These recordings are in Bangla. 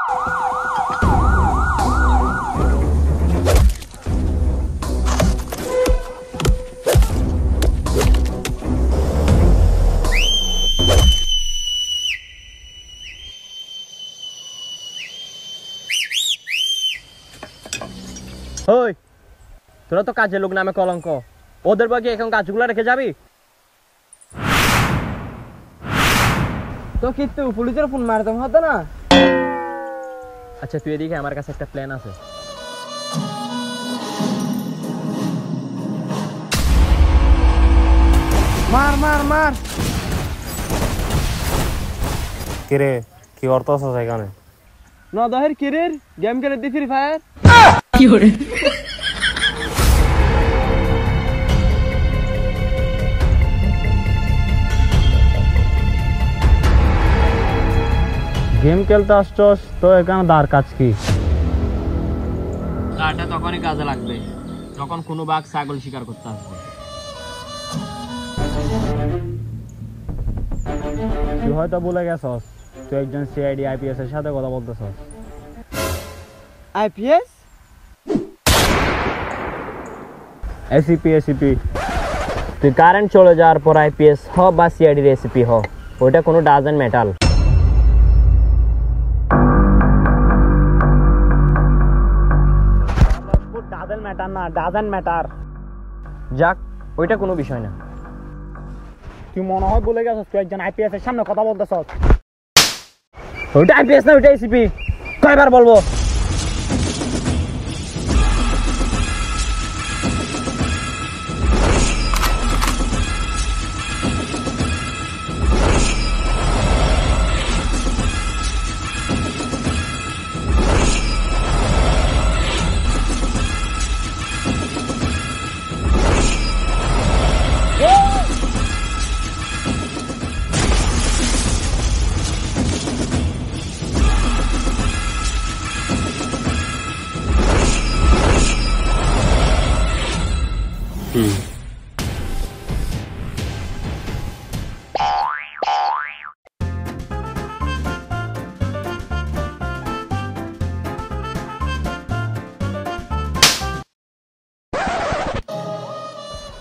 ওই তোরা তো কাজের লোক নামে কলঙ্ক, ওদের বাকি এখন কাজগুলো রেখে যাবি? তো কিন্তু পুলিশের ফোন মারতাম হতো না? আচ্ছা তুই এদিকে, আমার কাছে একটা প্ল্যান আছে। মার মার মার। কিরে কি করতে আছিস এখানে? না দহের কিরের গেম খেলে দি ফ্রি ফায়ার। কি করে? গেম খেলতে আসছস তো এখানে দাঁড় কাজ কি? দাঁড়টা তখনই কাজে লাগবে যখন কোনো বাঘ ছাগল শিকার করতে আসবে। তুই হয়তো ভুলে গেছস তুই একজন সিআইডি আইপিএস এর সাথে কথা বলতেছস। আইপিএস? ACP ACP. তুই কারেন্ট চলে যাওয়ার পর আইপিএস হ বা সিআইডি রেসিপি হ, ওইটা কোনো ডাজেন্ট ম্যাটার। ডাজেন্ট ম্যাটার না, ডাজেন্ট ম্যাটার। যাক, ওইটা কোনো বিষয় না। তুই মনে হয় ভুলে গেছস তুই একজন আইপিএস এর সামনে কথা বলতেছস। ওইটা আইপিএস না, ওইটা এসিপি। কয়বার বলবো?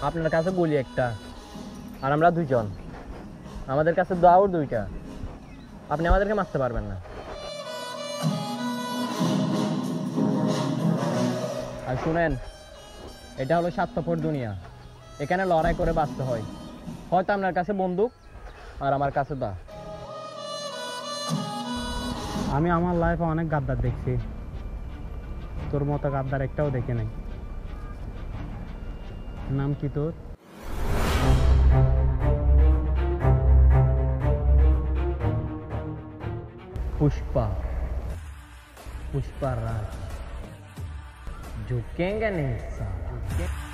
আপনার কাছে বলি একটা, আর আমরা দুইজন, আমাদের কাছে দাওর দুইটা, আপনি আমাদেরকে মারতে পারবেন না। আর শুনেন, এটা হলো স্বার্থপর দুনিয়া, এখানে লড়াই করে বাঁচতে হয়। হয়তো আপনার কাছে বন্দুক আর আমার কাছে দা। আমি আমার লাইফে অনেক গাদ্দার দেখছি, তোর মতো গাদ্দার একটাও দেখি নাই। নাম কি তোর? पुष्पा, पुष्पा राज, झुकेंगे नहीं साहब।